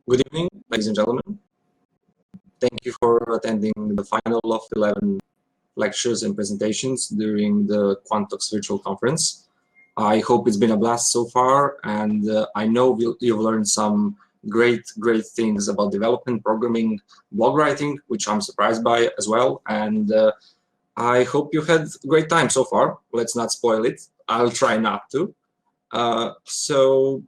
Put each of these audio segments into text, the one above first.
Good evening, ladies and gentlemen. Thank you for attending the final of 11 lectures and presentations during the Quantox virtual conference. I hope it's been a blast so far, and I know you've learned some great things about development, programming, blog writing, which I'm surprised by as well. And I hope you had a great time so far. Let's not spoil it. I'll try not to. So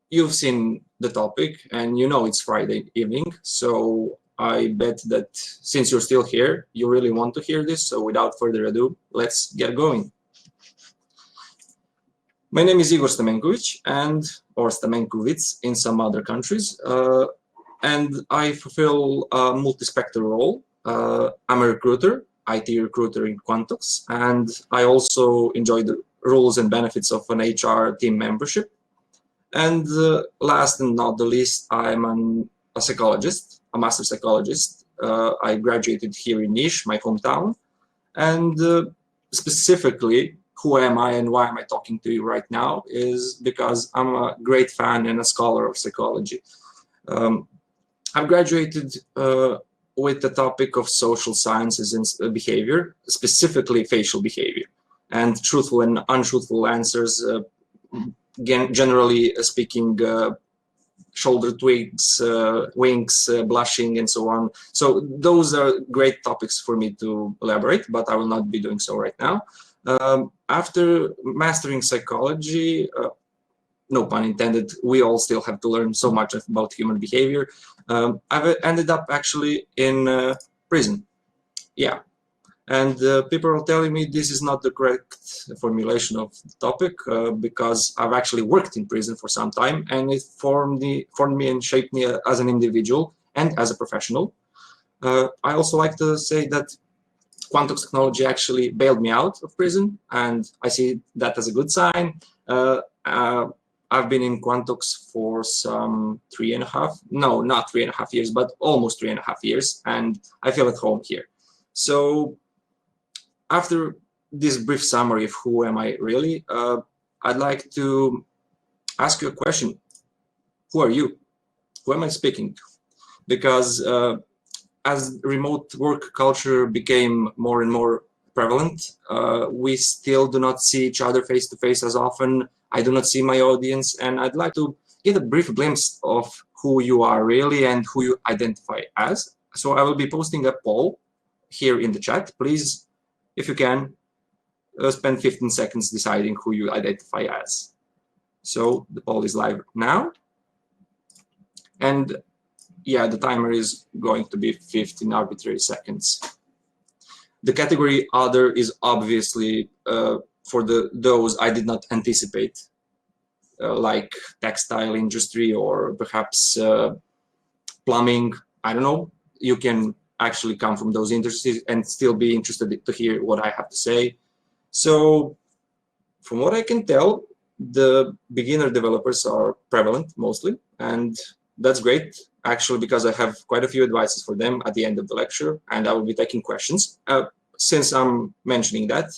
you've seen the topic and you know it's Friday evening. So I bet that since you're still here, you really want to hear this. So without further ado, let's get going. My name is Igor Stamenković, or Stamenković in some other countries, and I fulfill a multi-spectral role. I'm a recruiter, IT recruiter in Quantox, and I also enjoy the rules and benefits of an HR team membership. And last and not the least, I'm a psychologist, a master psychologist. I graduated here in Niš, my hometown, and specifically, who am I and why am I talking to you right now is because I'm a great fan and a scholar of psychology. I've graduated with the topic of social sciences and behavior, specifically facial behavior, and truthful and untruthful answers, generally speaking, shoulder twigs, winks, blushing, and so on. So those are great topics for me to elaborate, but I will not be doing so right now. After mastering psychology, no pun intended, we all still have to learn so much about human behavior. I've ended up actually in prison. Yeah. And people are telling me this is not the correct formulation of the topic because I've actually worked in prison for some time, and it formed me and shaped me as an individual and as a professional. I also like to say that Quantox technology actually bailed me out of prison, and I see that as a good sign. I've been in Quantox for some 3.5, no, not 3.5 years, but almost 3.5 years, and I feel at home here. So after this brief summary of who am I really, I'd like to ask you a question. Who are you? Who am I speaking to? Because as remote work culture became more and more prevalent, we still do not see each other face to face as often. I do not see my audience, and I'd like to get a brief glimpse of who you are really and who you identify as. So I will be posting a poll here in the chat. Please, if you can, spend 15 seconds deciding who you identify as. So the poll is live now. And yeah, the timer is going to be 15 arbitrary seconds. The category other is obviously for those I did not anticipate, like textile industry or perhaps plumbing. I don't know. You can actually come from those industries and still be interested to hear what I have to say. So from what I can tell, the beginner developers are prevalent mostly, and that's great actually, because I have quite a few advices for them at the end of the lecture, and I will be taking questions. Since I'm mentioning that,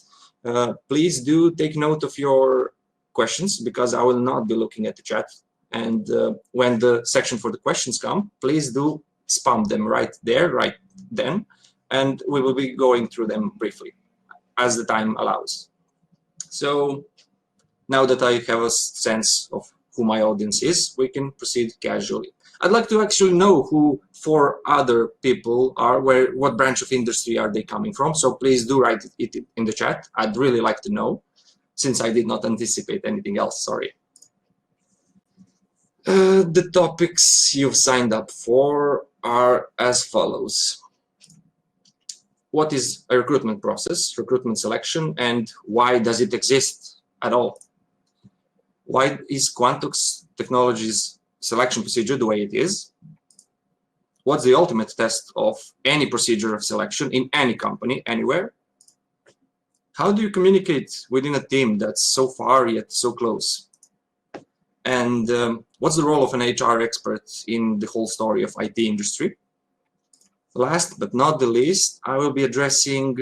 please do take note of your questions, because I will not be looking at the chat, and when the section for the questions come, please do spam them right there, right then, and we will be going through them briefly as the time allows. So now that I have a sense of who my audience is, we can proceed casually. I'd like to actually know who 4 other people are, what branch of industry are they coming from. So please do write it in the chat. I'd really like to know, since I did not anticipate anything else, sorry. The topics you've signed up for are as follows. What is a recruitment process, recruitment selection, and why does it exist at all? Why is Quantox Technologies selection procedure the way it is? What's the ultimate test of any procedure of selection in any company, anywhere? How do you communicate within a team that's so far yet so close? And what's the role of an HR expert in the whole story of IT industry? Last but not the least, I will be addressing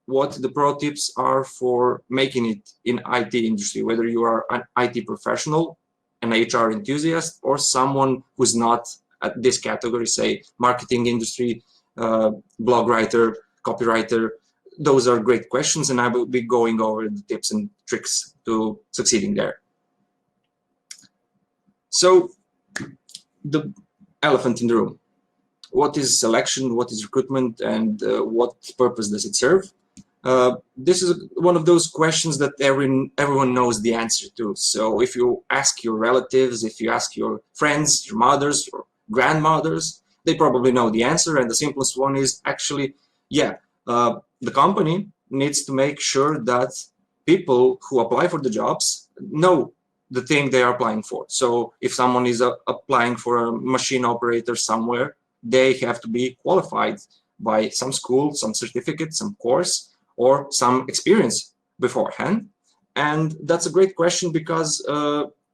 what the pro tips are for making it in IT industry, whether you are an IT professional an HR enthusiast or someone who's not at this category, say marketing industry, blog writer, copywriter? Those are great questions, and I will be going over the tips and tricks to succeeding there. So the elephant in the room. What is selection, what is recruitment, and what purpose does it serve? This is one of those questions that everyone knows the answer to. So if you ask your relatives, if you ask your friends, your mothers, your grandmothers, they probably know the answer. And the simplest one is actually, yeah, the company needs to make sure that people who apply for the jobs know the thing they are applying for. So if someone is applying for a machine operator somewhere, they have to be qualified by some school, some certificate, some course, or some experience beforehand. And that's a great question because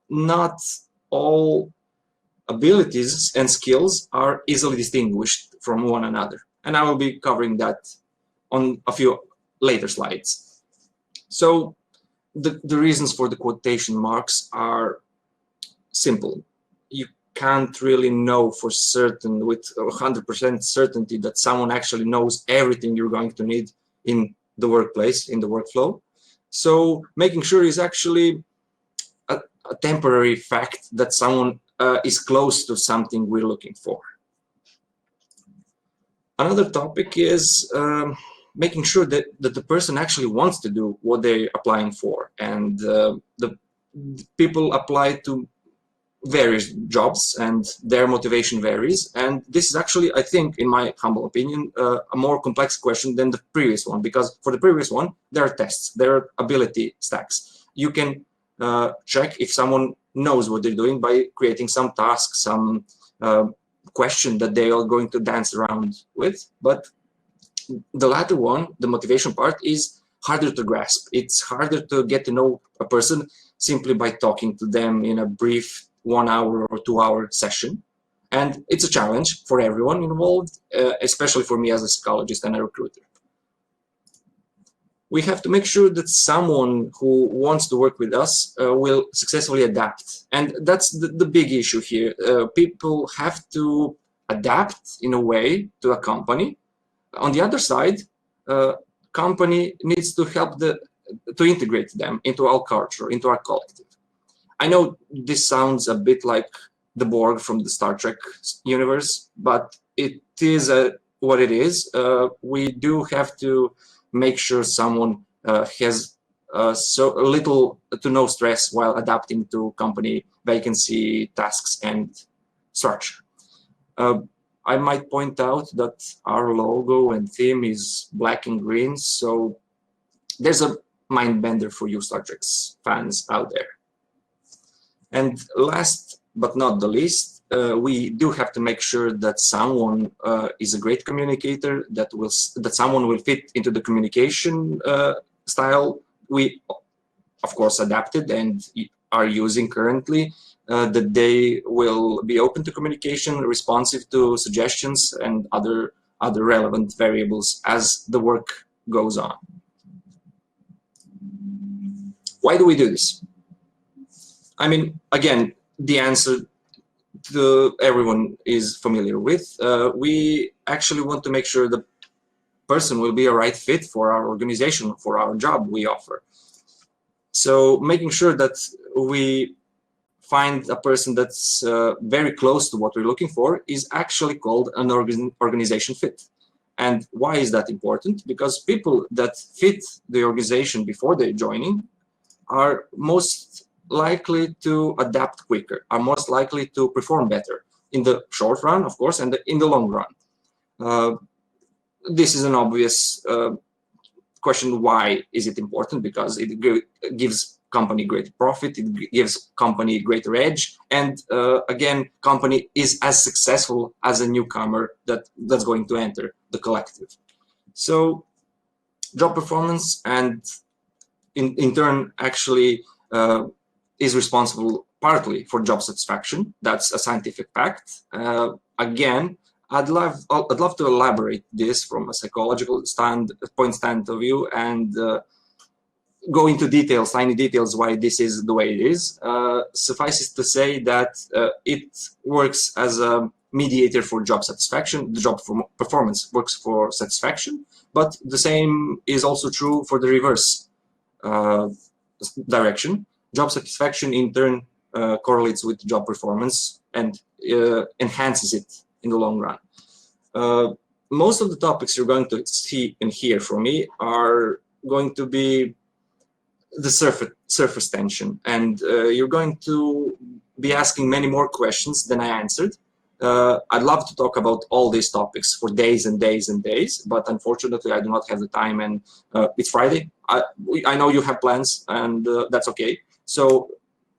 not all abilities and skills are easily distinguished from one another. And I will be covering that on a few later slides. So the reasons for the quotation marks are simple. You can't really know for certain with 100% certainty that someone actually knows everything you're going to need in the workplace, in the workflow. So making sure is actually a temporary fact that someone is close to something we're looking for. Another topic is making sure that the person actually wants to do what they're applying for. And the people apply to various jobs and their motivation varies. And this is actually, I think, in my humble opinion, a more complex question than the previous one, because for the previous one, there are tests, there are ability stacks. You can check if someone knows what they're doing by creating some task, some question that they are going to dance around with. But the latter one, the motivation part, is harder to grasp. It's harder to get to know a person simply by talking to them in a brief 1 hour or 2 hour session. And it's a challenge for everyone involved, especially for me as a psychologist and a recruiter. We have to make sure that someone who wants to work with us will successfully adapt. And that's the big issue here. People have to adapt in a way to a company. On the other side, company needs to help to integrate them into our culture, into our collective. I know this sounds a bit like the Borg from the Star Trek universe, but it is what it is. We do have to make sure someone has so little to no stress while adapting to company vacancy, tasks, and structure. I might point out that our logo and theme is black and green, so there's a mind bender for you Star Trek fans out there. And last but not the least, we do have to make sure that someone is a great communicator, that someone will fit into the communication style we, of course, adapted and are using currently, that they will be open to communication, responsive to suggestions and other relevant variables as the work goes on. Why do we do this? I mean, again, the answer to everyone is familiar with. We actually want to make sure the person will be a right fit for our organization, for our job we offer. So making sure that we find a person that's very close to what we're looking for is actually called an organization fit. And why is that important? Because people that fit the organization before they're joining are most likely to adapt quicker, are most likely to perform better in the short run, of course, and in the long run. This is an obvious question. Why is it important? Because it gives company greater profit, it gives company greater edge, and again, company is as successful as a newcomer that's going to enter the collective. So job performance and in turn actually is responsible partly for job satisfaction. That's a scientific fact. Again, I'd love to elaborate this from a psychological standpoint of view, and go into details, tiny details, why this is the way it is. Suffices to say that it works as a mediator for job satisfaction. The job performance works for satisfaction, but the same is also true for the reverse direction. Job satisfaction in turn correlates with job performance and enhances it in the long run. Most of the topics you're going to see and hear from me are going to be the surface tension, and you're going to be asking many more questions than I answered. I'd love to talk about all these topics for days and days and days, but unfortunately I do not have the time, and it's Friday. I know you have plans, and that's okay. So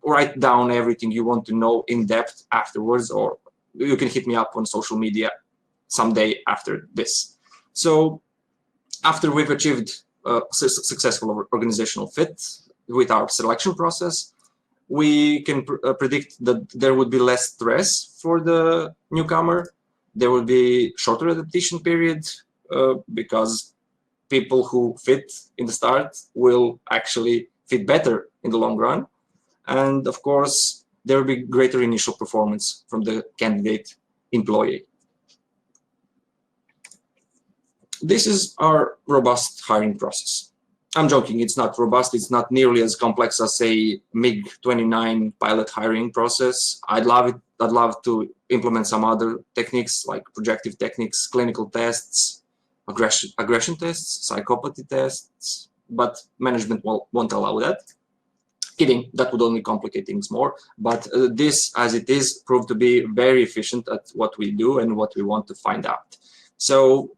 write down everything you want to know in depth afterwards, or you can hit me up on social media someday after this. So after we've achieved successful organizational fit with our selection process, we can predict that there would be less stress for the newcomer. There will be shorter adaptation period because people who fit in the start will actually fit better in the long run. And of course, there will be greater initial performance from the candidate employee. This is our robust hiring process. I'm joking, it's not robust, it's not nearly as complex as a MiG-29 pilot hiring process. I'd love to implement some other techniques like projective techniques, clinical tests, aggression tests, psychopathy tests, but management won't allow that. Kidding, that would only complicate things more. But this, as it is, proved to be very efficient at what we do and what we want to find out. So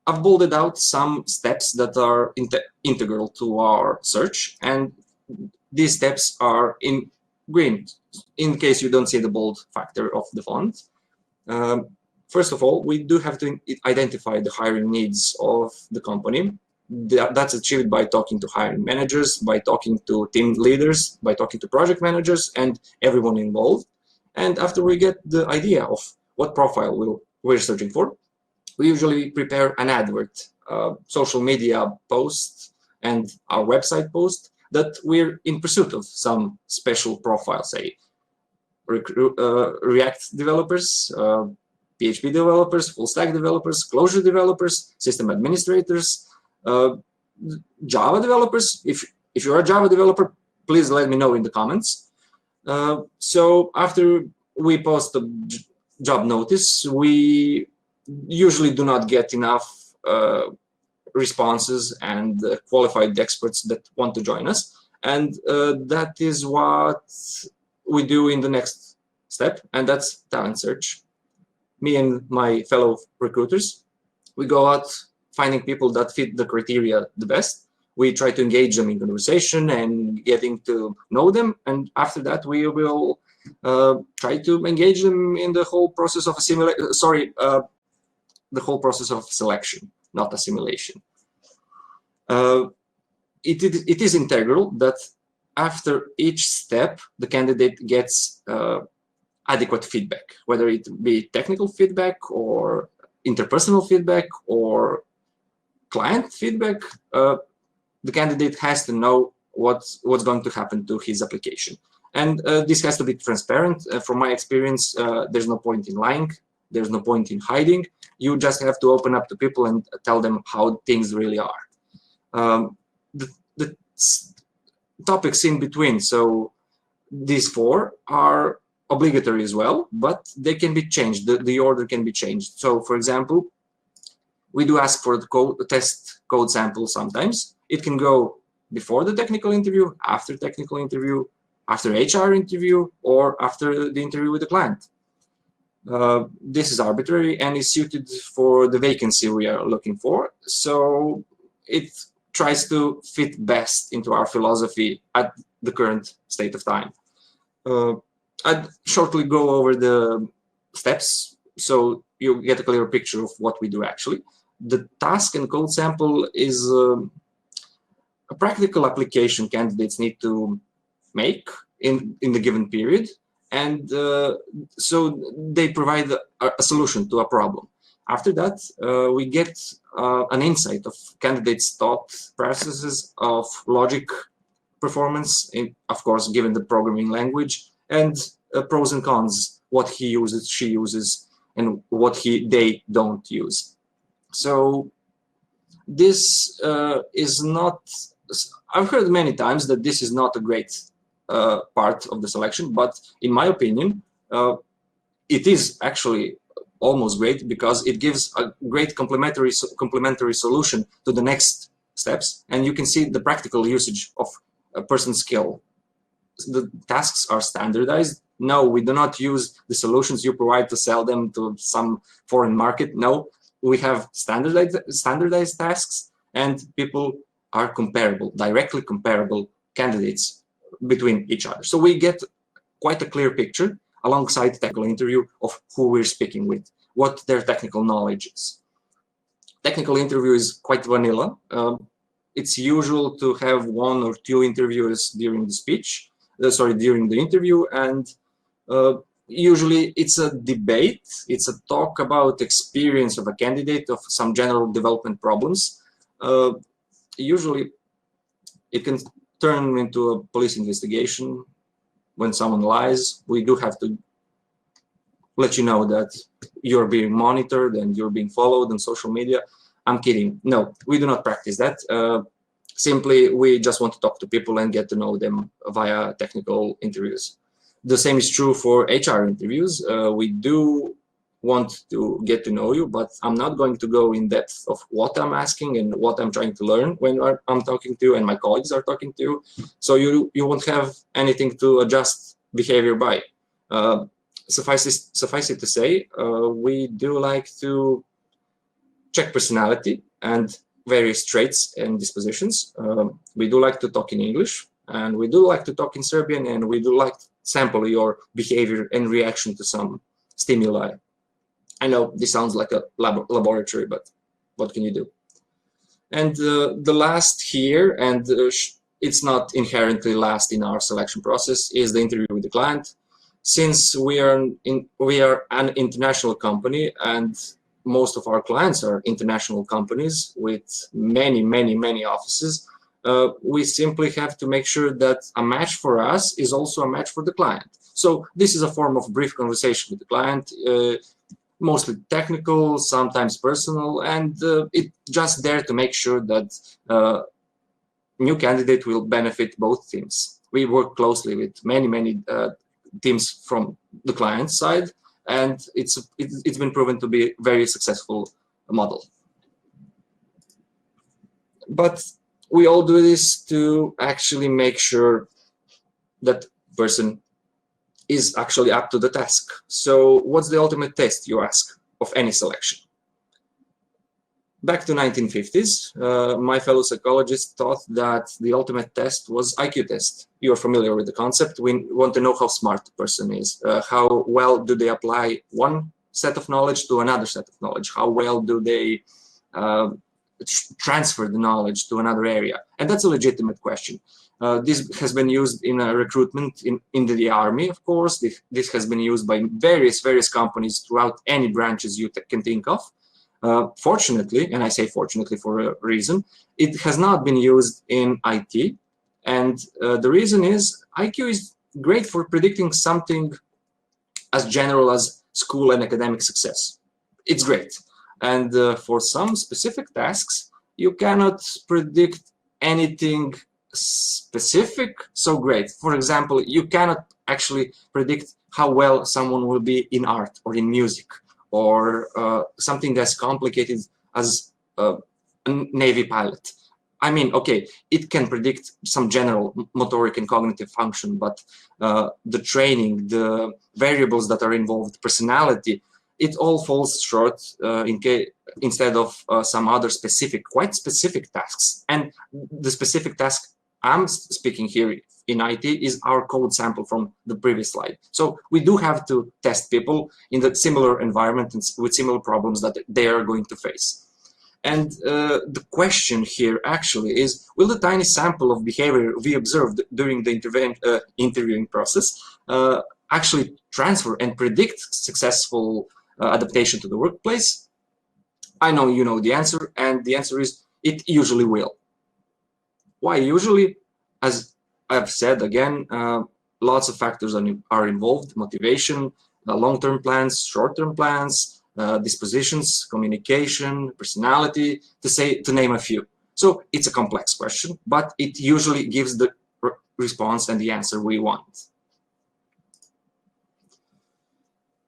I've bolded out some steps that are integral to our search, and these steps are in green, in case you don't see the bold factor of the font. First of all, we do have to identify the hiring needs of the company. That's achieved by talking to hiring managers, by talking to team leaders, by talking to project managers, and everyone involved. And after we get the idea of what profile we're searching for, we usually prepare an advert, social media post, and our website post that we're in pursuit of some special profile, say React developers, PHP developers, full stack developers, Clojure developers, system administrators, Java developers. If you're a Java developer, please let me know in the comments. So after we post a job notice, we usually do not get enough responses and qualified experts that want to join us, and that is what we do in the next step, and that's talent search. Me and my fellow recruiters, we go out finding people that fit the criteria the best. We try to engage them in conversation and getting to know them, and after that we will try to engage them in the whole process of the whole process of selection, not assimilation. It is integral that after each step, the candidate gets adequate feedback, whether it be technical feedback or interpersonal feedback or client feedback. The candidate has to know what's going to happen to his application. And this has to be transparent. From my experience, there's no point in lying. There's no point in hiding. You just have to open up to people and tell them how things really are. The topics in between, so these four are obligatory as well, but they can be changed. The order can be changed. So, for example, we do ask for the test code sample sometimes. It can go before the technical interview, after technical interview, after HR interview, or after the interview with the client. This is arbitrary and is suited for the vacancy we are looking for. So it tries to fit best into our philosophy at the current state of time. I'd shortly go over the steps so you get a clear picture of what we do actually. The task and code sample is a practical application candidates need to make in the given period. And so they provide a solution to a problem. After that, we get an insight of candidates' thought processes, of logic performance, of course, given the programming language, and pros and cons, what he uses, she uses, and what they don't use. So this is not, I've heard many times that this is not a great part of the selection, but in my opinion, it is actually almost great because it gives a great complementary solution to the next steps, and you can see the practical usage of a person's skill. The tasks are standardized. No, we do not use the solutions you provide to sell them to some foreign market. No, we have standardized tasks, and people are comparable, directly comparable candidates between each other. So we get quite a clear picture alongside technical interview of who we're speaking with, what their technical knowledge is. Technical interview is quite vanilla. It's usual to have 1 or 2 interviewers during the speech, during the interview, and usually it's a debate, it's a talk about experience of a candidate, of some general development problems. Usually it can turn into a police investigation. When someone lies, we do have to let you know that you're being monitored and you're being followed on social media. I'm kidding. No, we do not practice that. Simply, we just want to talk to people and get to know them via technical interviews. The same is true for HR interviews. We do want to get to know you, but I'm not going to go in depth of what I'm asking and what I'm trying to learn when I'm talking to you and my colleagues are talking to you. So you won't have anything to adjust behavior by. Suffice it to say, we do like to check personality and various traits and dispositions. We do like to talk in English, and we do like to talk in Serbian, and we do like to sample your behavior and reaction to some stimuli. I know this sounds like a laboratory, but what can you do? And the last here, and it's not inherently last in our selection process, is the interview with the client. Since we are an international company, and most of our clients are international companies with many offices, we simply have to make sure that a match for us is also a match for the client. So this is a form of brief conversation with the client, mostly technical, sometimes personal, and it's just there to make sure that new candidate will benefit both teams. We work closely with many teams from the client side, and it's been proven to be a very successful model. But we all do this to actually make sure that person is actually up to the task. So what's the ultimate test, you ask, of any selection? Back to 1950s, my fellow psychologists thought that the ultimate test was IQ test. You're familiar with the concept. We want to know how smart the person is, how well do they apply one set of knowledge to another set of knowledge, how well do they transfer the knowledge to another area. And that's a legitimate question. This has been used in recruitment in the army, of course. This has been used by various companies throughout any branches you can think of. Fortunately, and I say fortunately for a reason, it has not been used in IT. And the reason is IQ is great for predicting something as general as school and academic success. It's great. And for some specific tasks, you cannot predict anything specific so great. For example, you cannot actually predict how well someone will be in art or in music, or something as complicated as a Navy pilot. I mean, okay, it can predict some general motoric and cognitive function, but the training, the variables that are involved, personality, it all falls short instead of some other quite specific tasks. And the specific task I'm speaking here in IT is our code sample from the previous slide. So we do have to test people in the similar environment and with similar problems that they are going to face. And the question here actually is, will the tiny sample of behavior we observed during the interviewing process actually transfer and predict successful adaptation to the workplace? I know you know the answer, and the answer is it usually will. Why usually? As I've said again, lots of factors are involved: motivation, long-term plans, short-term plans, dispositions, communication, personality, to name a few. So it's a complex question, but it usually gives the response and the answer we want.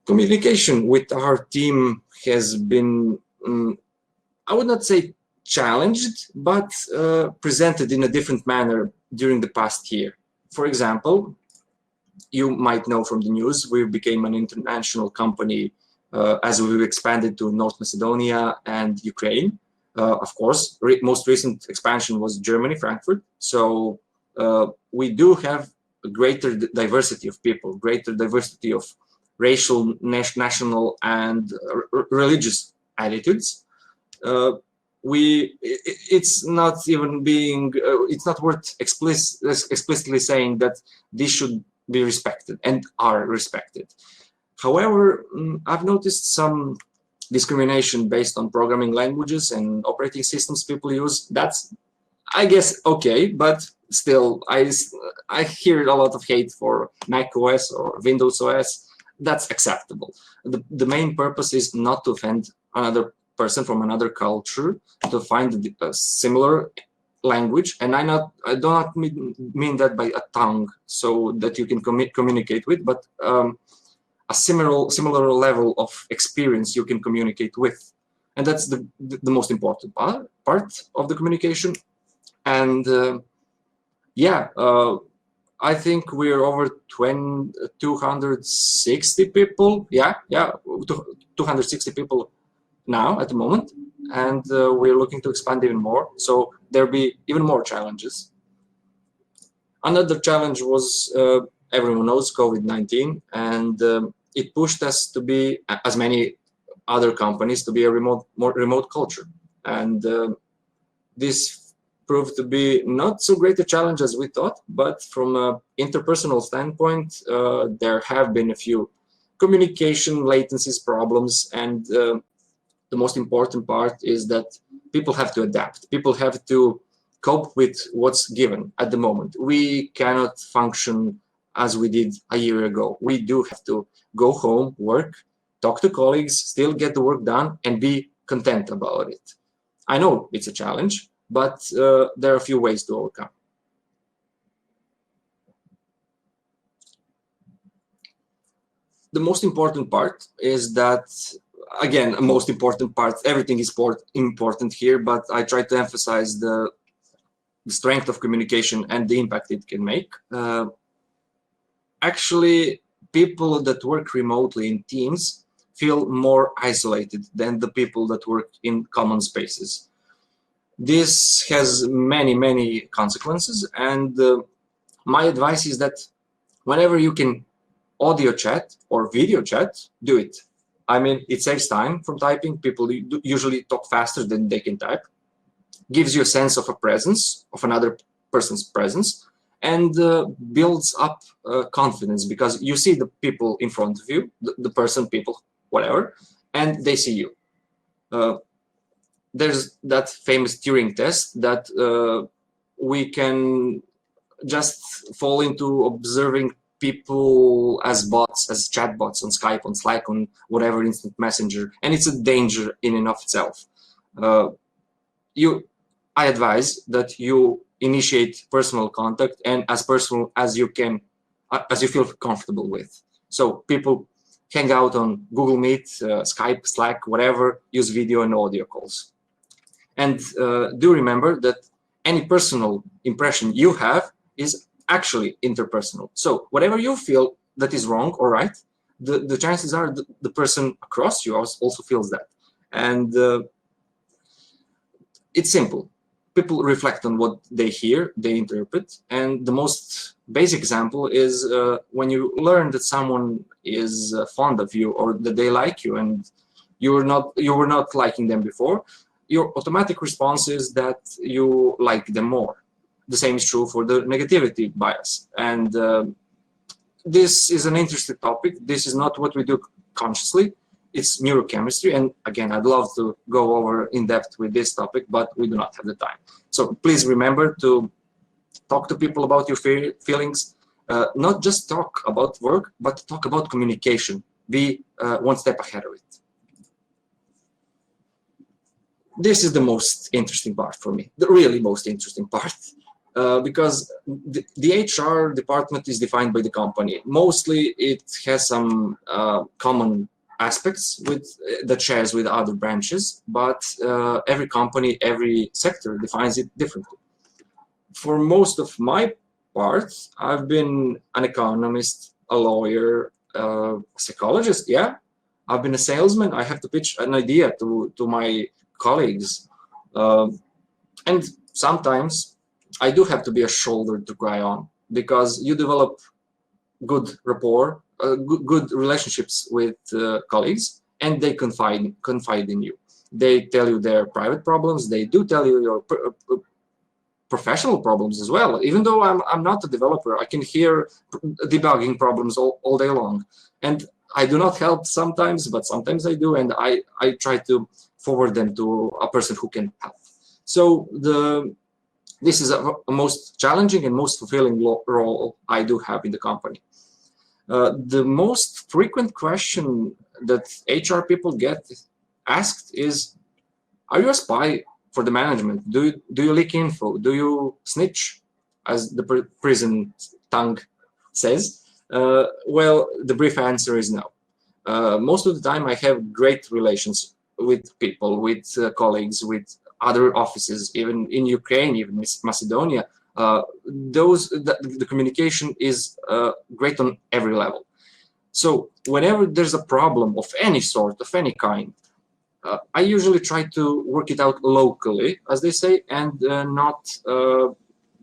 Communication with our team has been, I would not say challenged, but presented in a different manner during the past year. For example, you might know from the news, we became an international company as we've expanded to North Macedonia and Ukraine. Of course, most recent expansion was Germany, Frankfurt. So we do have a greater diversity of people, greater diversity of racial, national, and religious attitudes. It's not even being, it's not worth explicitly saying that this should be respected and are respected. However, I've noticed some discrimination based on programming languages and operating systems people use. That's, I guess, okay, but still, I hear a lot of hate for Mac OS or Windows OS. That's acceptable. The main purpose is not to offend another person from another culture, to find a similar language, and I do not mean that by a tongue, so that you can communicate with, but a similar level of experience you can communicate with, and that's the most important part of the communication. And yeah, I think we're over 260 people. Yeah, 260 people now at the moment, and we're looking to expand even more. So there'll be even more challenges. Another challenge was, everyone knows, COVID-19, and it pushed us to be, as many other companies, to be a more remote culture. And this proved to be not so great a challenge as we thought, but from an interpersonal standpoint, there have been a few communication latencies problems, and the most important part is that people have to adapt. People have to cope with what's given at the moment. We cannot function as we did a year ago. We do have to go home, work, talk to colleagues, still get the work done, and be content about it. I know it's a challenge, but there are a few ways to overcome. The most important part is that, again, most important part, everything is important here, but I try to emphasize the strength of communication and the impact it can make. Actually, people that work remotely in teams feel more isolated than the people that work in common spaces. This has many consequences, and my advice is that whenever you can audio chat or video chat, do it. I mean, it saves time from typing. People usually talk faster than they can type. Gives you a sense of a presence, of another person's presence, and builds up confidence, because you see the people in front of you, the person, people, whatever, and they see you. There's that famous Turing test that we can just fall into observing people as bots, as chatbots on Skype, on Slack, on whatever instant messenger, and it's a danger in and of itself. I advise that you initiate personal contact, and as personal as you can, as you feel comfortable with. So people hang out on Google Meet, Skype, Slack, whatever, use video and audio calls. And do remember that any personal impression you have is actually interpersonal. So whatever you feel that is wrong or right, the chances are the person across you also feels that. And it's simple. People reflect on what they hear, they interpret, and the most basic example is when you learn that someone is fond of you, or that they like you, and you were not liking them before, your automatic response is that you like them more. The same is true for the negativity bias, and this is an interesting topic. This is not what we do consciously. it's neurochemistry, and again, I'd love to go over in depth with this topic, but we do not have the time. So please remember to talk to people about your feelings, not just talk about work, but talk about communication. Be one step ahead of it. This is the most interesting part for me, the really most interesting part, because the HR department is defined by the company. Mostly it has some common aspects that shares with other branches, but every company, every sector defines it differently. For most of my part, I've been an economist, a lawyer, a psychologist, yeah. I've been a salesman. I have to pitch an idea to my colleagues. And sometimes I do have to be a shoulder to cry on, because you develop good rapport, good relationships with colleagues, and they confide in you. They tell you their private problems. They do tell you your professional problems as well. Even though I'm not a developer, I can hear debugging problems all day long. And I do not help sometimes, but sometimes I do, and I try to forward them to a person who can help. So this is a most challenging and most fulfilling role I do have in the company. The most frequent question that HR people get asked is, are you a spy for the management? Do you leak info? Do you snitch, as the prison tongue says? Well, the brief answer is no. Most of the time I have great relations with people, with colleagues, with other offices, even in Ukraine, even Macedonia. The communication is great on every level. So whenever there's a problem of any sort, of any kind, I usually try to work it out locally, as they say, and not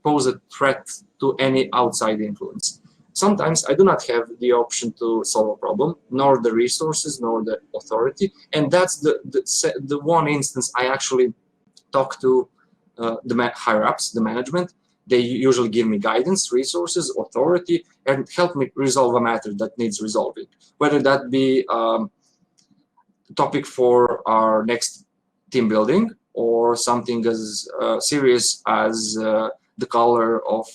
pose a threat to any outside influence. Sometimes I do not have the option to solve a problem, nor the resources, nor the authority, and that's the one instance I actually talk to the higher-ups, the management. They usually give me guidance, resources, authority, and help me resolve a matter that needs resolving, whether that be topic for our next team building, or something as serious as the color of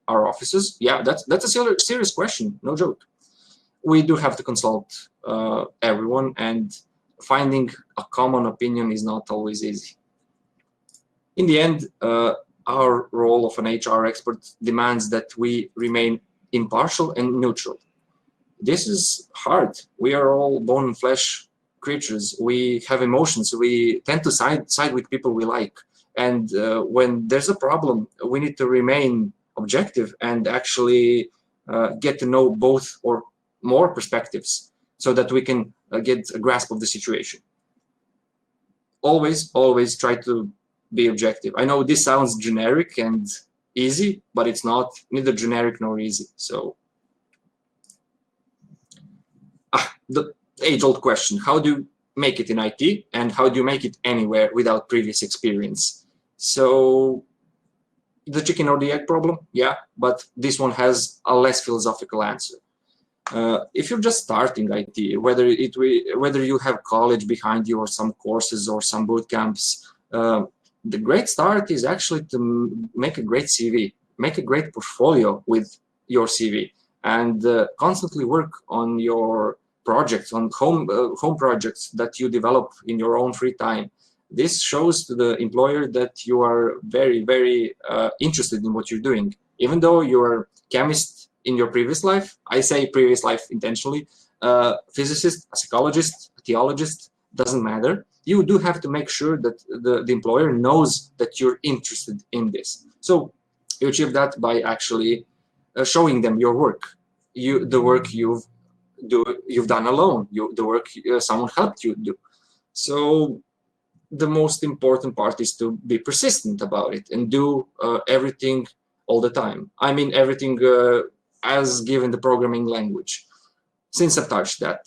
our offices. Yeah, that's a serious question, no joke. We do have to consult everyone, and finding a common opinion is not always easy. In the end, our role of an HR expert demands that we remain impartial and neutral. This is hard. We are all bone and flesh creatures. We have emotions. We tend to side with people we like. And when there's a problem, we need to remain objective and actually get to know both or more perspectives so that we can get a grasp of the situation. Always try to be objective. I know this sounds generic and easy, but it's not, neither generic nor easy. So the age-old question, how do you make it in IT, and how do you make it anywhere without previous experience? So the chicken or the egg problem, yeah, but this one has a less philosophical answer. If you're just starting IT, whether you have college behind you or some courses or some boot camps, the great start is actually to make a great CV, make a great portfolio with your CV, and constantly work on your projects, on home projects that you develop in your own free time. This shows to the employer that you are very interested in what you're doing. Even though you're a chemist in your previous life, I say previous life intentionally, physicist, a psychologist, a theologist, doesn't matter. You do have to make sure that the employer knows that you're interested in this. So you achieve that by actually showing them your work, the work you've done alone, the work someone helped you do. So the most important part is to be persistent about it and do everything all the time. I mean everything as given the programming language. Since I've touched that,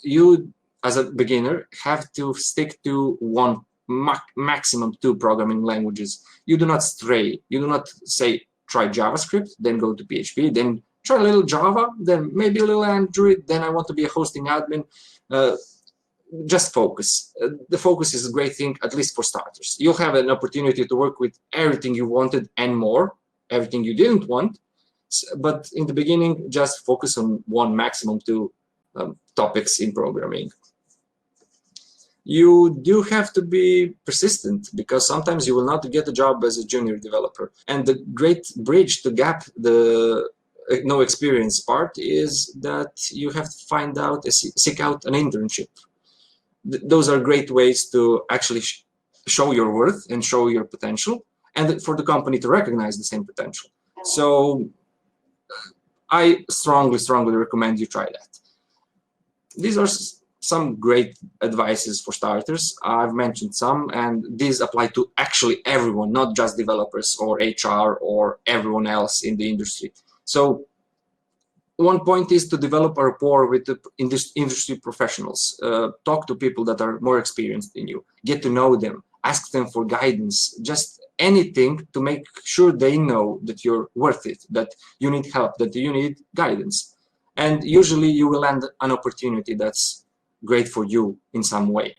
you as a beginner have to stick to one, maximum 2 programming languages. You do not stray. You do not say try JavaScript, then go to PHP, then try a little Java, then maybe a little Android, then I want to be a hosting admin. just focus. The focus is a great thing, at least for starters. You'll have an opportunity to work with everything you wanted and more, everything you didn't want. But in the beginning, just focus on one, maximum two topics in programming. You do have to be persistent, because sometimes you will not get a job as a junior developer. And the great bridge to gap the no experience part is that you have to find out, seek out an internship. Those are great ways to actually show your worth and show your potential, and for the company to recognize the same potential. So I strongly recommend you try that. These are some great advices for starters. I've mentioned some, and these apply to actually everyone, not just developers or HR or everyone else in the industry. So one point is to develop a rapport with the industry professionals. Talk to people that are more experienced than you. Get to know them. Ask them for guidance. Just anything to make sure they know that you're worth it, that you need help, that you need guidance. And usually you will land an opportunity that's great for you in some way.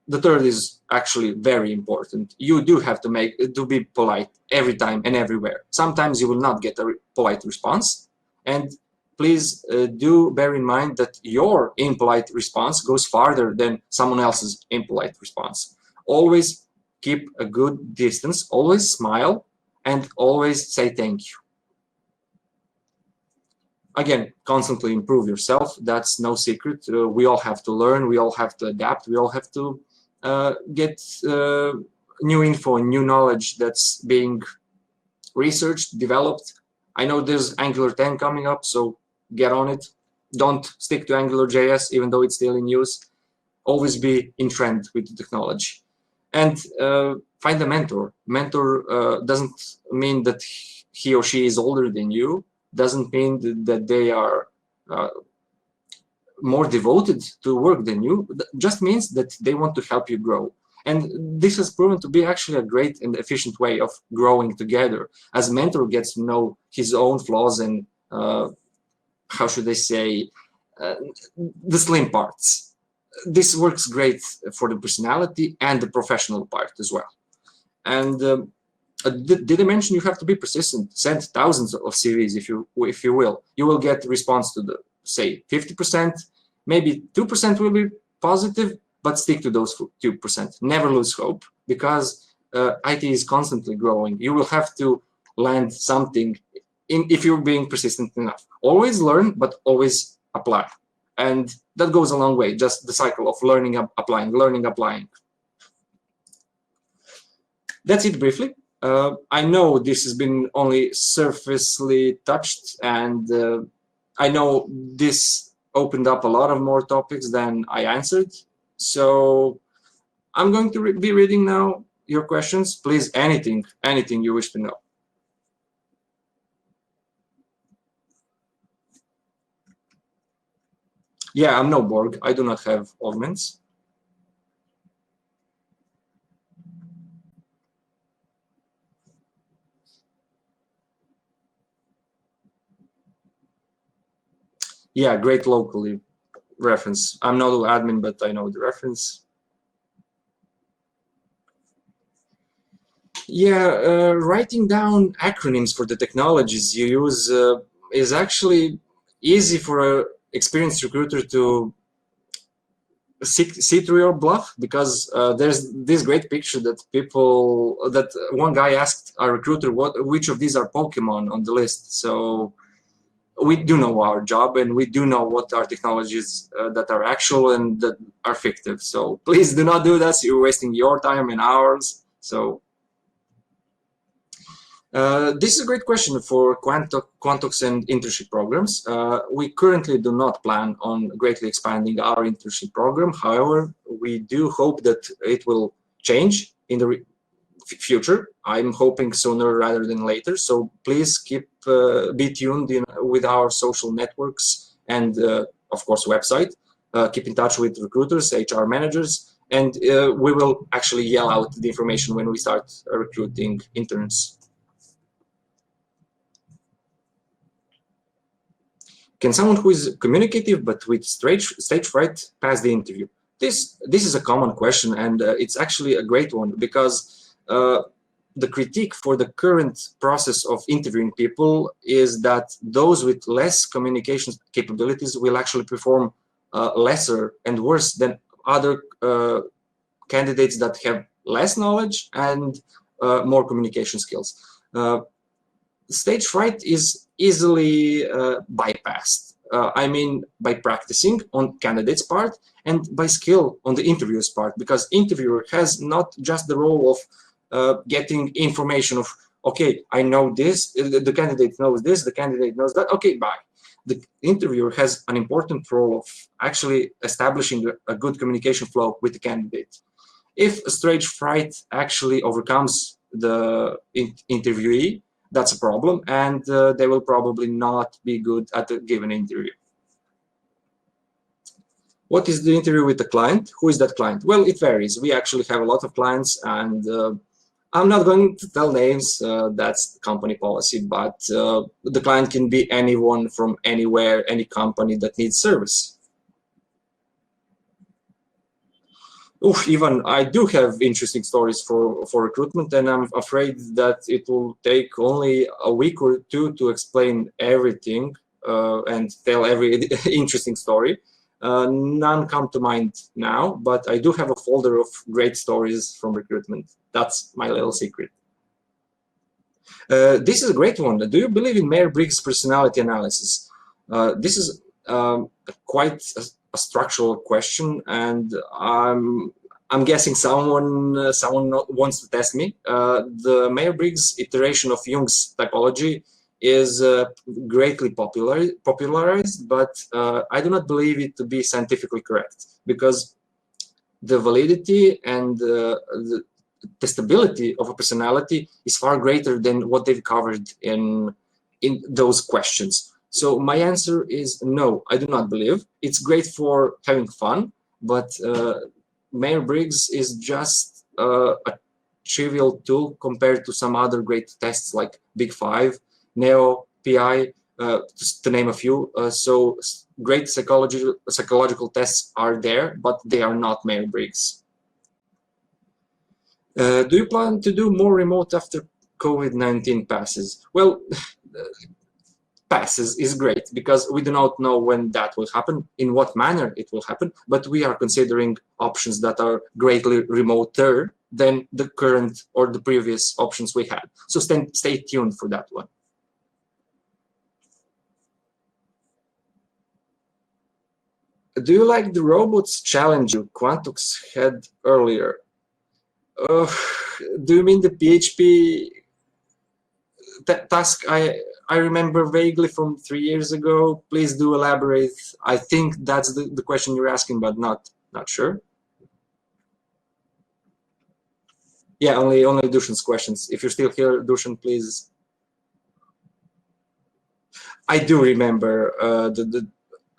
The third is actually very important. You do have to be polite every time and everywhere. Sometimes you will not get a polite response. And please do bear in mind that your impolite response goes farther than someone else's impolite response. Always keep a good distance, always smile, and always say thank you. Again, constantly improve yourself. That's no secret. We all have to learn. We all have to adapt. We all have to get new info, new knowledge that's being researched, developed. I know there's Angular 10 coming up, so get on it. Don't stick to AngularJS, even though it's still in use. Always be in trend with the technology. And find a mentor. Mentor doesn't mean that he or she is older than you. Doesn't mean that they are more devoted to work than you. It just means that they want to help you grow. And this has proven to be actually a great and efficient way of growing together, as mentor gets to know his own flaws and, how should I say, the slim parts. This works great for the personality and the professional part as well. And did I mention you have to be persistent? Send thousands of CVs if you will. You will get response to the, say, 50%, maybe 2% will be positive, but stick to those 2%. Never lose hope, because IT is constantly growing. You will have to land something if you're being persistent enough. Always learn, but always apply. And that goes a long way, just the cycle of learning, applying, learning, applying. That's it briefly. I know this has been only surfacely touched, and I know this opened up a lot of more topics than I answered. So I'm going to be reading now your questions. Please, anything you wish to know. Yeah, I'm no Borg. I do not have augments. Yeah, great locally reference. I'm not an admin, but I know the reference. Yeah, writing down acronyms for the technologies you use is actually easy for an experienced recruiter to see through your bluff, because there's this great picture that one guy asked a recruiter which of these are Pokemon on the list. So we do know our job, and we do know what are technologies that are actual and that are fictive. So please do not do that. You're wasting your time and ours. So this is a great question for Quantox and internship programs. We currently do not plan on greatly expanding our internship program. However, we do hope that it will change in the future. I'm hoping sooner rather than later. So please be tuned with our social networks and, of course, website. Keep in touch with recruiters, HR managers, and we will actually yell out the information when we start recruiting interns. Can someone who is communicative but with stage fright pass the interview? This is a common question, and it's actually a great one, because the critique for the current process of interviewing people is that those with less communication capabilities will actually perform lesser and worse than other candidates that have less knowledge and more communication skills. Stage fright is easily bypassed. I mean, by practicing on candidate's part and by skill on the interviewer's part, because interviewer has not just the role of getting information of, okay, I know this, the candidate knows this, the candidate knows that, okay, bye. The interviewer has an important role of actually establishing a good communication flow with the candidate. If stage fright actually overcomes the interviewee, that's a problem, and they will probably not be good at a given interview. What is the interview with the client? Who is that client? Well, it varies. We actually have a lot of clients, and I'm not going to tell names, that's company policy, but the client can be anyone from anywhere, any company that needs service. Even I do have interesting stories for recruitment, and I'm afraid that it will take only a week or two to explain everything and tell every interesting story. None come to mind now, but I do have a folder of great stories from recruitment. That's my little secret. This is a great one. Do you believe in Myers-Briggs personality analysis? This is quite a structural question, and I'm guessing someone wants to test me. The Myers-Briggs iteration of Jung's typology is greatly popularized, but I do not believe it to be scientifically correct, because the validity and the testability of a personality is far greater than what they've covered in those questions. So my answer is no, I do not believe. It's great for having fun, but Myers-Briggs is just a trivial tool compared to some other great tests like Big Five, NEO, PI, just to name a few. So great psychological tests are there, but they are not Myers-Briggs. Do you plan to do more remote after COVID-19 passes? Well, passes is great, because we do not know when that will happen, in what manner it will happen, but we are considering options that are greatly remoter than the current or the previous options we had. So stay tuned for that one. Do you like the robots challenge you Quantox had earlier? Do you mean the PHP task I remember vaguely from 3 years ago? Please do elaborate. I think that's the question you're asking, but not sure. Yeah, only Dushan's questions. If you're still here, Dushan, please. I do remember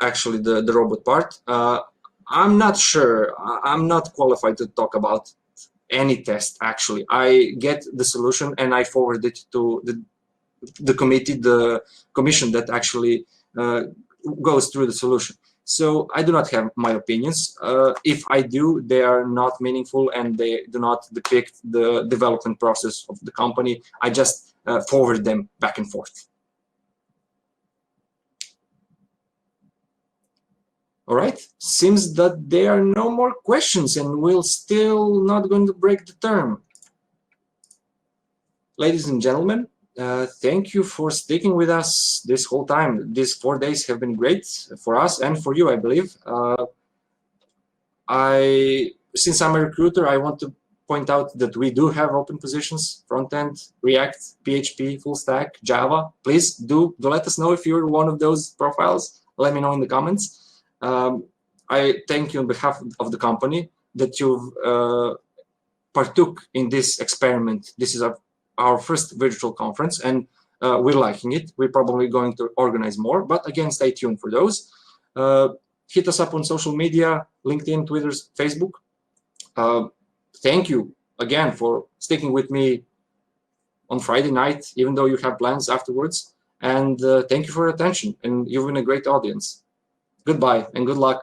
actually the robot part. I'm not sure. I'm not qualified to talk about any test, actually. I get the solution and I forward it to the committee, the commission that actually goes through the solution. So I do not have my opinions. If I do, they are not meaningful and they do not depict the development process of the company. I just forward them back and forth. All right, seems that there are no more questions and we're still not going to break the term. Ladies and gentlemen, thank you for sticking with us this whole time. These 4 days have been great for us and for you, I believe. Since I'm a recruiter, I want to point out that we do have open positions: front-end, React, PHP, full stack, Java. Please do let us know if you're one of those profiles. Let me know in the comments. I thank you on behalf of the company that you've partook in this experiment. This is our first virtual conference, and we're liking it. We're probably going to organize more, but again, stay tuned for those. Hit us up on social media, LinkedIn, Twitter, Facebook. Thank you again for sticking with me on Friday night, even though you have plans afterwards. And thank you for your attention. And you've been a great audience. Goodbye and good luck.